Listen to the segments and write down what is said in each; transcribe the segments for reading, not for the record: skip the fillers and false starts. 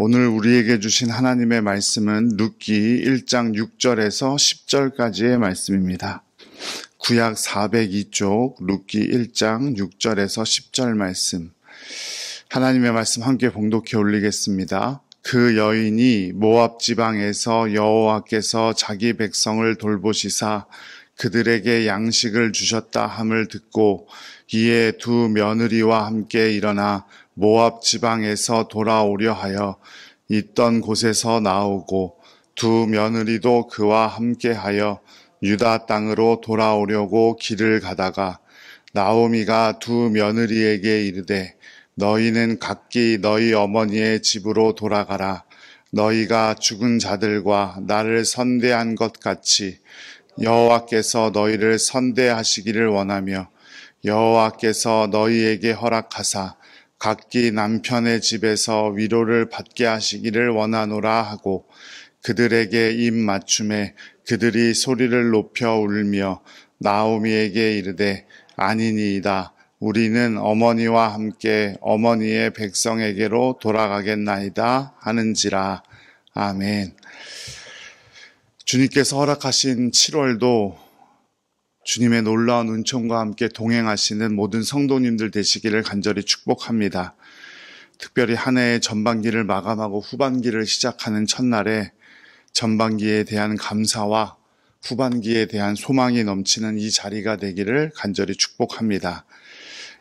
오늘 우리에게 주신 하나님의 말씀은 룻기 1장 6절에서 10절까지의 말씀입니다. 구약 402쪽 룻기 1장 6절에서 10절 말씀. 하나님의 말씀 함께 봉독해 올리겠습니다. 그 여인이 모압 지방에서 여호와께서 자기 백성을 돌보시사 그들에게 양식을 주셨다 함을 듣고 이에 두 며느리와 함께 일어나 모압 지방에서 돌아오려 하여 있던 곳에서 나오고 두 며느리도 그와 함께하여 유다 땅으로 돌아오려고 길을 가다가 나오미가 두 며느리에게 이르되 너희는 각기 너희 어머니의 집으로 돌아가라. 너희가 죽은 자들과 나를 선대한 것 같이 여호와께서 너희를 선대하시기를 원하며 여호와께서 너희에게 허락하사 각기 남편의 집에서 위로를 받게 하시기를 원하노라 하고 그들에게 입 맞춤에 그들이 소리를 높여 울며 나오미에게 이르되 아니니이다. 우리는 어머니와 함께 어머니의 백성에게로 돌아가겠나이다 하는지라. 아멘. 주님께서 허락하신 7월도 주님의 놀라운 은총과 함께 동행하시는 모든 성도님들 되시기를 간절히 축복합니다. 특별히 한 해의 전반기를 마감하고 후반기를 시작하는 첫날에 전반기에 대한 감사와 후반기에 대한 소망이 넘치는 이 자리가 되기를 간절히 축복합니다.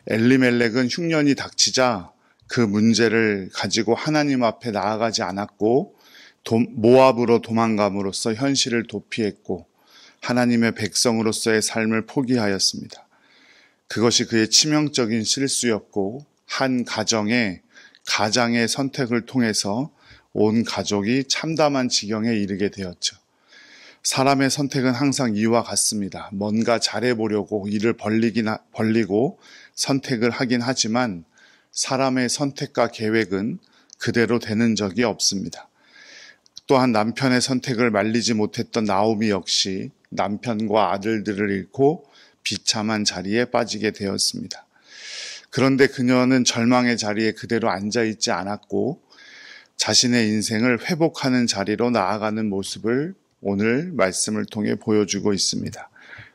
엘리멜렉은 흉년이 닥치자 그 문제를 가지고 하나님 앞에 나아가지 않았고 모압으로 도망감으로써 현실을 도피했고 하나님의 백성으로서의 삶을 포기하였습니다. 그것이 그의 치명적인 실수였고 한 가장의 선택을 통해서 온 가족이 참담한 지경에 이르게 되었죠. 사람의 선택은 항상 이와 같습니다. 뭔가 잘해보려고 일을 벌리고 선택을 하긴 하지만 사람의 선택과 계획은 그대로 되는 적이 없습니다. 또한 남편의 선택을 말리지 못했던 나오미 역시 남편과 아들들을 잃고 비참한 자리에 빠지게 되었습니다. 그런데 그녀는 절망의 자리에 그대로 앉아있지 않았고 자신의 인생을 회복하는 자리로 나아가는 모습을 오늘 말씀을 통해 보여주고 있습니다.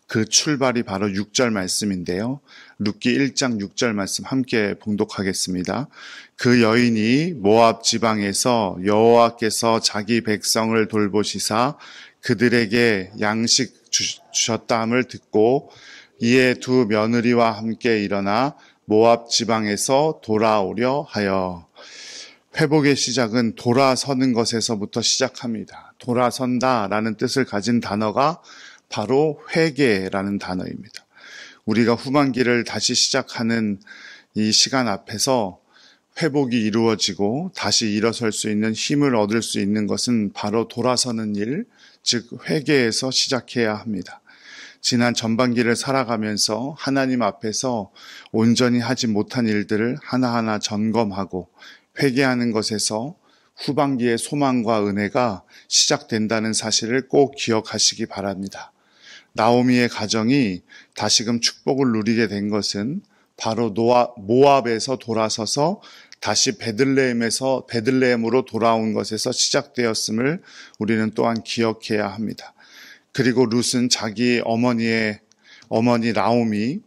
그 출발이 바로 6절 말씀인데요. 룻기 1장 6절 말씀 함께 봉독하겠습니다. 그 여인이 모압 지방에서 여호와께서 자기 백성을 돌보시사 그들에게 양식 주셨다 함을 듣고 이에 두 며느리와 함께 일어나 모압 지방에서 돌아오려 하여. 회복의 시작은 돌아서는 것에서부터 시작합니다. 돌아선다라는 뜻을 가진 단어가 바로 회개라는 단어입니다. 우리가 후반기를 다시 시작하는 이 시간 앞에서 회복이 이루어지고 다시 일어설 수 있는 힘을 얻을 수 있는 것은 바로 돌아서는 일, 즉 회개에서 시작해야 합니다. 지난 전반기를 살아가면서 하나님 앞에서 온전히 하지 못한 일들을 하나하나 점검하고 회개하는 것에서 후반기의 소망과 은혜가 시작된다는 사실을 꼭 기억하시기 바랍니다. 나오미의 가정이 다시금 축복을 누리게 된 것은 바로 모압에서 돌아서서 다시 베들레헴으로 돌아온 것에서 시작되었음을 우리는 또한 기억해야 합니다. 그리고 룻은 자기 어머니 나오미,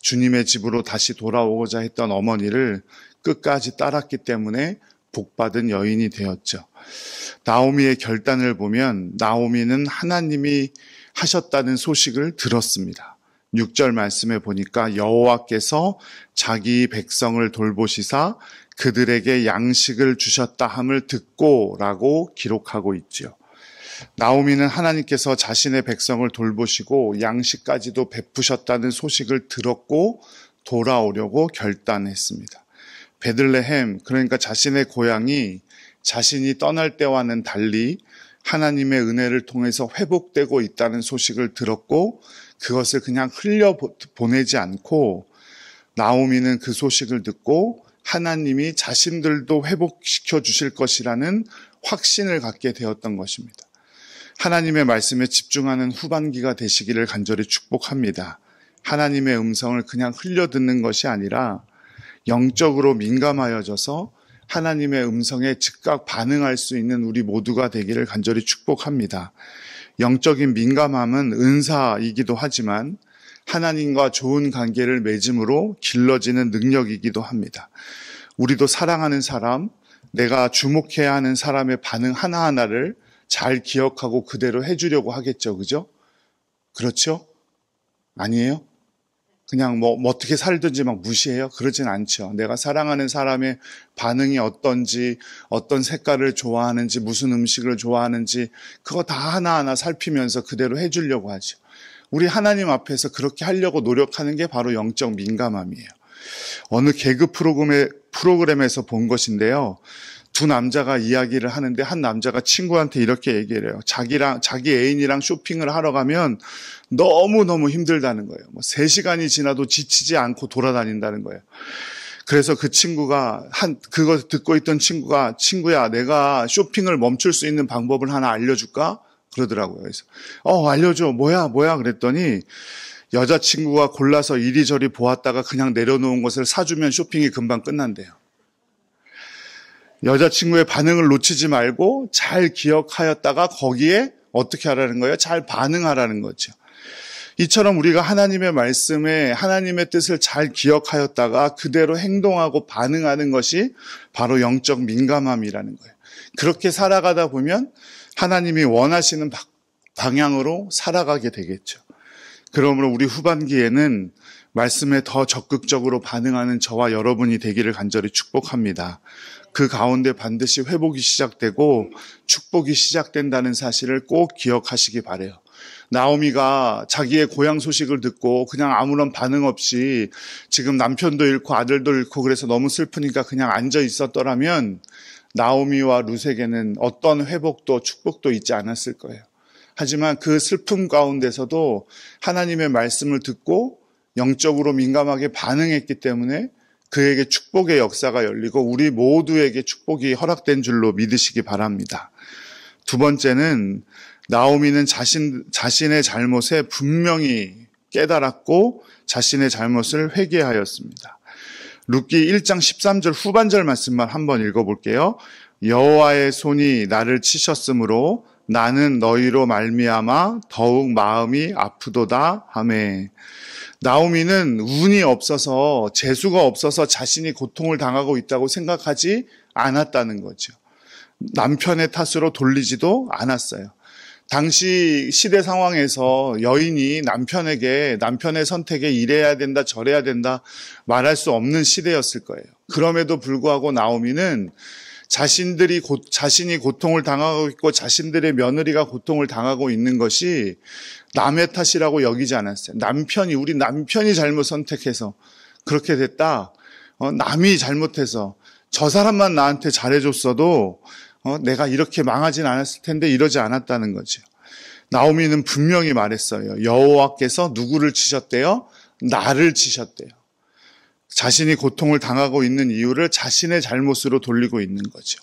주님의 집으로 다시 돌아오고자 했던 어머니를 끝까지 따랐기 때문에 복받은 여인이 되었죠. 나오미의 결단을 보면 나오미는 하나님이 하셨다는 소식을 들었습니다. 6절 말씀에 보니까 여호와께서 자기 백성을 돌보시사 그들에게 양식을 주셨다 함을 듣고 라고 기록하고 있죠. 나오미는 하나님께서 자신의 백성을 돌보시고 양식까지도 베푸셨다는 소식을 들었고 돌아오려고 결단했습니다. 베들레헴, 그러니까 자신의 고향이 자신이 떠날 때와는 달리 하나님의 은혜를 통해서 회복되고 있다는 소식을 들었고 그것을 그냥 흘려보내지 않고 나오미는 그 소식을 듣고 하나님이 자신들도 회복시켜 주실 것이라는 확신을 갖게 되었던 것입니다. 하나님의 말씀에 집중하는 후반기가 되시기를 간절히 축복합니다. 하나님의 음성을 그냥 흘려듣는 것이 아니라 영적으로 민감하여져서 하나님의 음성에 즉각 반응할 수 있는 우리 모두가 되기를 간절히 축복합니다. 영적인 민감함은 은사이기도 하지만 하나님과 좋은 관계를 맺음으로 길러지는 능력이기도 합니다. 우리도 사랑하는 사람, 내가 주목해야 하는 사람의 반응 하나하나를 잘 기억하고 그대로 해주려고 하겠죠. 그죠? 그렇죠? 아니에요? 그냥 뭐 어떻게 살든지 막 무시해요? 그러진 않죠. 내가 사랑하는 사람의 반응이 어떤지, 어떤 색깔을 좋아하는지, 무슨 음식을 좋아하는지 그거 다 하나하나 살피면서 그대로 해주려고 하죠. 우리 하나님 앞에서 그렇게 하려고 노력하는 게 바로 영적 민감함이에요. 어느 개그 프로그램에서 본 것인데요. 두 남자가 이야기를 하는데 한 남자가 친구한테 이렇게 얘기를 해요. 자기 애인이랑 쇼핑을 하러 가면 너무너무 힘들다는 거예요. 3시간이 지나도 지치지 않고 돌아다닌다는 거예요. 그래서 그 친구가 그거 듣고 있던 친구가 친구야, 내가 쇼핑을 멈출 수 있는 방법을 하나 알려줄까? 그러더라고요. 그래서 알려줘. 뭐야? 그랬더니 여자친구가 골라서 이리저리 보았다가 그냥 내려놓은 것을 사주면 쇼핑이 금방 끝난대요. 여자친구의 반응을 놓치지 말고 잘 기억하였다가 거기에 어떻게 하라는 거예요? 잘 반응하라는 거죠. 이처럼 우리가 하나님의 말씀에 하나님의 뜻을 잘 기억하였다가 그대로 행동하고 반응하는 것이 바로 영적 민감함이라는 거예요. 그렇게 살아가다 보면 하나님이 원하시는 방향으로 살아가게 되겠죠. 그러므로 우리 후반기에는 말씀에 더 적극적으로 반응하는 저와 여러분이 되기를 간절히 축복합니다. 그 가운데 반드시 회복이 시작되고 축복이 시작된다는 사실을 꼭 기억하시기 바라요. 나오미가 자기의 고향 소식을 듣고 그냥 아무런 반응 없이 지금 남편도 잃고 아들도 잃고 그래서 너무 슬프니까 그냥 앉아 있었더라면 나오미와 룻에게는 어떤 회복도 축복도 있지 않았을 거예요. 하지만 그 슬픔 가운데서도 하나님의 말씀을 듣고 영적으로 민감하게 반응했기 때문에 그에게 축복의 역사가 열리고 우리 모두에게 축복이 허락된 줄로 믿으시기 바랍니다. 두 번째는 나오미는 자신의 잘못에 분명히 깨달았고 자신의 잘못을 회개하였습니다. 룻기 1장 13절 후반절 말씀만 한번 읽어볼게요. 여호와의 손이 나를 치셨으므로 나는 너희로 말미암아 더욱 마음이 아프도다 하매. 나오미는 운이 없어서 재수가 없어서 자신이 고통을 당하고 있다고 생각하지 않았다는 거죠. 남편의 탓으로 돌리지도 않았어요. 당시 시대 상황에서 여인이 남편의 선택에 이래야 된다 저래야 된다 말할 수 없는 시대였을 거예요. 그럼에도 불구하고 나오미는 자신이 고통을 당하고 있고 자신들의 며느리가 고통을 당하고 있는 것이 남의 탓이라고 여기지 않았어요. 우리 남편이 잘못 선택해서 그렇게 됐다. 남이 잘못해서 저 사람만 나한테 잘해줬어도 내가 이렇게 망하진 않았을 텐데 이러지 않았다는 거죠. 나오미는 분명히 말했어요. 여호와께서 누구를 치셨대요? 나를 치셨대요. 자신이 고통을 당하고 있는 이유를 자신의 잘못으로 돌리고 있는 거죠.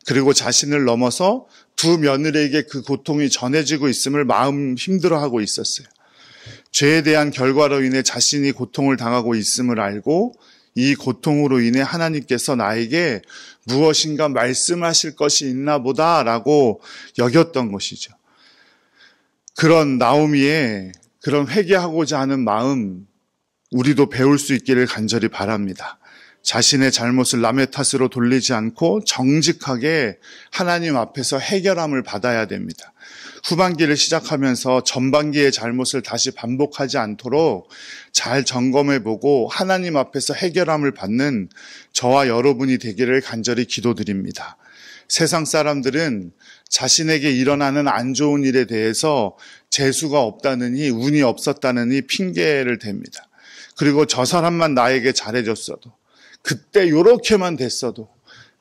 그리고 자신을 넘어서 두 며느리에게 그 고통이 전해지고 있음을 마음 힘들어하고 있었어요. 죄에 대한 결과로 인해 자신이 고통을 당하고 있음을 알고 이 고통으로 인해 하나님께서 나에게 무엇인가 말씀하실 것이 있나 보다라고 여겼던 것이죠. 그런 나오미의 그런 회개하고자 하는 마음 우리도 배울 수 있기를 간절히 바랍니다. 자신의 잘못을 남의 탓으로 돌리지 않고 정직하게 하나님 앞에서 해결함을 받아야 됩니다. 후반기를 시작하면서 전반기의 잘못을 다시 반복하지 않도록 잘 점검해보고 하나님 앞에서 해결함을 받는 저와 여러분이 되기를 간절히 기도드립니다. 세상 사람들은 자신에게 일어나는 안 좋은 일에 대해서 재수가 없다느니 운이 없었다느니 핑계를 댑니다. 그리고 저 사람만 나에게 잘해줬어도 그때 요렇게만 됐어도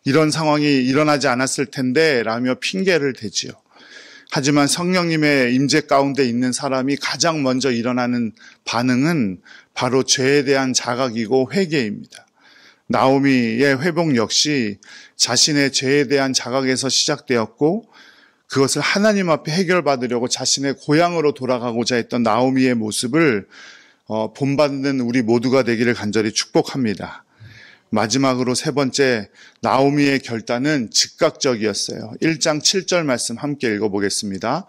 이런 상황이 일어나지 않았을 텐데 라며 핑계를 대지요. 하지만 성령님의 임재 가운데 있는 사람이 가장 먼저 일어나는 반응은 바로 죄에 대한 자각이고 회개입니다. 나오미의 회복 역시 자신의 죄에 대한 자각에서 시작되었고 그것을 하나님 앞에 해결받으려고 자신의 고향으로 돌아가고자 했던 나오미의 모습을 본받는 우리 모두가 되기를 간절히 축복합니다. 마지막으로 세 번째, 나오미의 결단은 즉각적이었어요. 1장 7절 말씀 함께 읽어보겠습니다.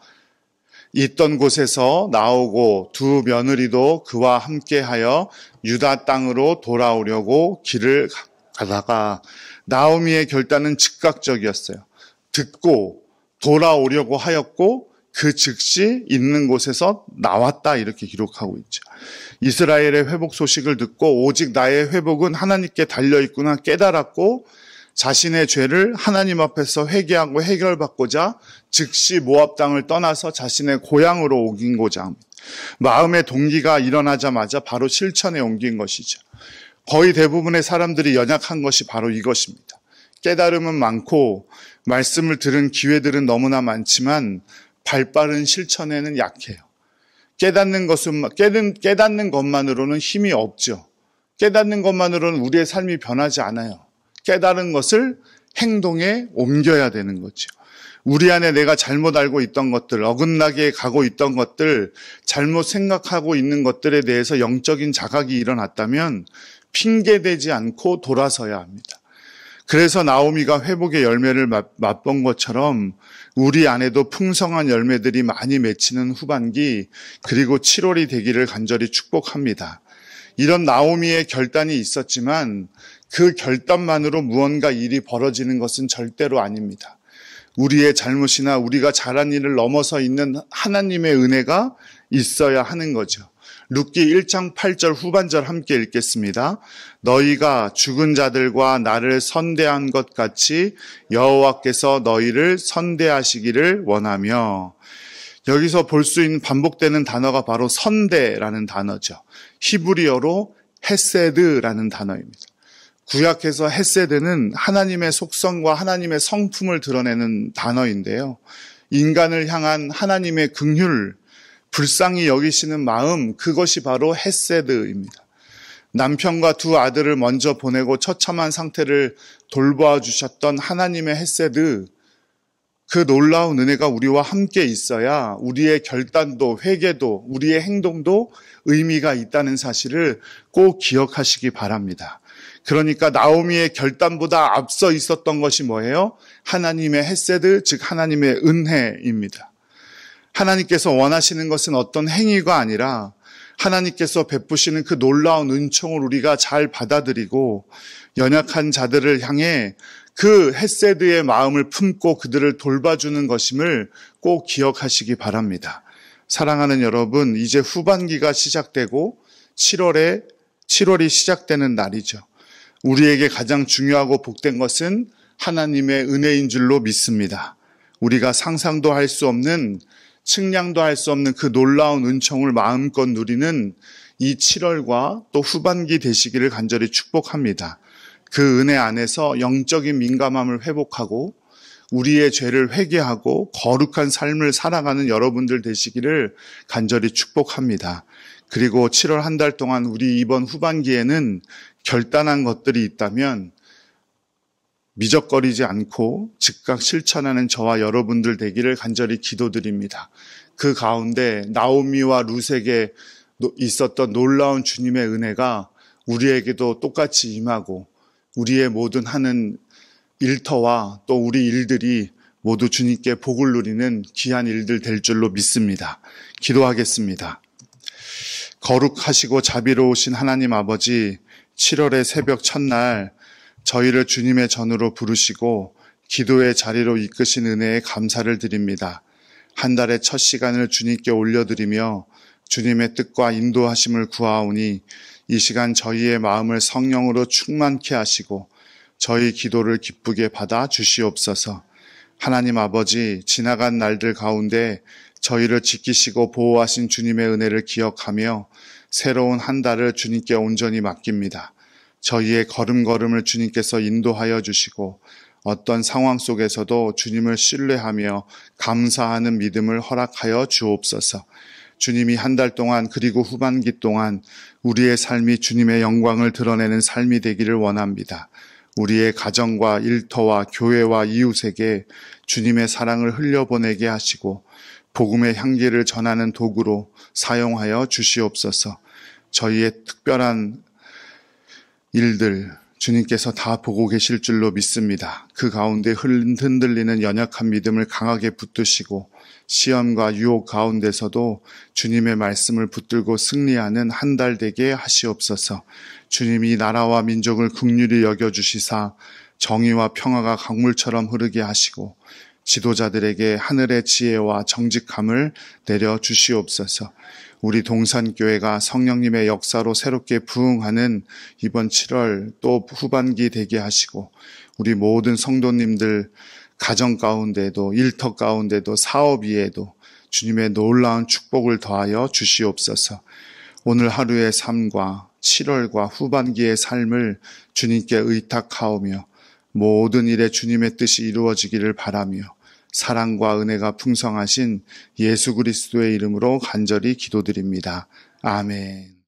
있던 곳에서 나오고 두 며느리도 그와 함께하여 유다 땅으로 돌아오려고 길을 가다가, 나오미의 결단은 즉각적이었어요. 듣고 돌아오려고 하였고 그 즉시 있는 곳에서 나왔다, 이렇게 기록하고 있죠. 이스라엘의 회복 소식을 듣고 오직 나의 회복은 하나님께 달려있구나 깨달았고 자신의 죄를 하나님 앞에서 회개하고 해결받고자 즉시 모압 땅을 떠나서 자신의 고향으로 옮기고자 합니다. 마음의 동기가 일어나자마자 바로 실천에 옮긴 것이죠. 거의 대부분의 사람들이 연약한 것이 바로 이것입니다. 깨달음은 많고 말씀을 들은 기회들은 너무나 많지만 발빠른 실천에는 약해요. 깨닫는 것만으로는 힘이 없죠. 깨닫는 것만으로는 우리의 삶이 변하지 않아요. 깨달은 것을 행동에 옮겨야 되는 거죠. 우리 안에 내가 잘못 알고 있던 것들, 어긋나게 가고 있던 것들, 잘못 생각하고 있는 것들에 대해서 영적인 자각이 일어났다면 핑계대지 않고 돌아서야 합니다. 그래서 나오미가 회복의 열매를 맛본 것처럼 우리 안에도 풍성한 열매들이 많이 맺히는 후반기, 그리고 7월이 되기를 간절히 축복합니다. 이런 나오미의 결단이 있었지만 그 결단만으로 무언가 일이 벌어지는 것은 절대로 아닙니다. 우리의 잘못이나 우리가 잘한 일을 넘어서 있는 하나님의 은혜가 있어야 하는 거죠. 룻기 1장 8절 후반절 함께 읽겠습니다. 너희가 죽은 자들과 나를 선대한 것 같이 여호와께서 너희를 선대하시기를 원하며, 여기서 볼 수 있는 반복되는 단어가 바로 선대라는 단어죠. 히브리어로 헤세드라는 단어입니다. 구약에서 헤세드는 하나님의 속성과 하나님의 성품을 드러내는 단어인데요. 인간을 향한 하나님의 긍휼, 불쌍히 여기시는 마음, 그것이 바로 헤세드입니다. 남편과 두 아들을 먼저 보내고 처참한 상태를 돌보아 주셨던 하나님의 헤세드, 그 놀라운 은혜가 우리와 함께 있어야 우리의 결단도 회개도 우리의 행동도 의미가 있다는 사실을 꼭 기억하시기 바랍니다. 그러니까 나오미의 결단보다 앞서 있었던 것이 뭐예요? 하나님의 헤세드, 즉 하나님의 은혜입니다. 하나님께서 원하시는 것은 어떤 행위가 아니라 하나님께서 베푸시는 그 놀라운 은총을 우리가 잘 받아들이고 연약한 자들을 향해 그 헤세드의 마음을 품고 그들을 돌봐주는 것임을 꼭 기억하시기 바랍니다. 사랑하는 여러분, 이제 후반기가 시작되고 7월이 시작되는 날이죠. 우리에게 가장 중요하고 복된 것은 하나님의 은혜인 줄로 믿습니다. 우리가 상상도 할 수 없는, 측량도 할 수 없는 그 놀라운 은총을 마음껏 누리는 이 7월과 또 후반기 되시기를 간절히 축복합니다. 그 은혜 안에서 영적인 민감함을 회복하고 우리의 죄를 회개하고 거룩한 삶을 살아가는 여러분들 되시기를 간절히 축복합니다. 그리고 7월 한 달 동안 우리 이번 후반기에는 결단한 것들이 있다면 미적거리지 않고 즉각 실천하는 저와 여러분들 되기를 간절히 기도드립니다. 그 가운데 나오미와 룻에게 있었던 놀라운 주님의 은혜가 우리에게도 똑같이 임하고 우리의 모든 하는 일터와 또 우리 일들이 모두 주님께 복을 누리는 귀한 일들 될 줄로 믿습니다. 기도하겠습니다. 거룩하시고 자비로우신 하나님 아버지, 7월의 새벽 첫날 저희를 주님의 전으로 부르시고 기도의 자리로 이끄신 은혜에 감사를 드립니다. 한 달의 첫 시간을 주님께 올려드리며 주님의 뜻과 인도하심을 구하오니 이 시간 저희의 마음을 성령으로 충만케 하시고 저희 기도를 기쁘게 받아 주시옵소서. 하나님 아버지, 지나간 날들 가운데 저희를 지키시고 보호하신 주님의 은혜를 기억하며 새로운 한 달을 주님께 온전히 맡깁니다. 저희의 걸음걸음을 주님께서 인도하여 주시고 어떤 상황 속에서도 주님을 신뢰하며 감사하는 믿음을 허락하여 주옵소서. 주님이 한 달 동안 그리고 후반기 동안 우리의 삶이 주님의 영광을 드러내는 삶이 되기를 원합니다. 우리의 가정과 일터와 교회와 이웃에게 주님의 사랑을 흘려보내게 하시고 복음의 향기를 전하는 도구로 사용하여 주시옵소서. 저희의 특별한 일들, 주님께서 다 보고 계실 줄로 믿습니다. 그 가운데 흔들리는 연약한 믿음을 강하게 붙드시고 시험과 유혹 가운데서도 주님의 말씀을 붙들고 승리하는 한 달 되게 하시옵소서. 주님이 나라와 민족을 긍휼히 여겨주시사 정의와 평화가 강물처럼 흐르게 하시고 지도자들에게 하늘의 지혜와 정직함을 내려주시옵소서. 우리 동산교회가 성령님의 역사로 새롭게 부흥하는 이번 7월 또 후반기 되게 하시고 우리 모든 성도님들 가정 가운데도 일터 가운데도 사업 위에도 주님의 놀라운 축복을 더하여 주시옵소서. 오늘 하루의 삶과 7월과 후반기의 삶을 주님께 의탁하오며 모든 일에 주님의 뜻이 이루어지기를 바라며 사랑과 은혜가 풍성하신 예수 그리스도의 이름으로 간절히 기도드립니다. 아멘.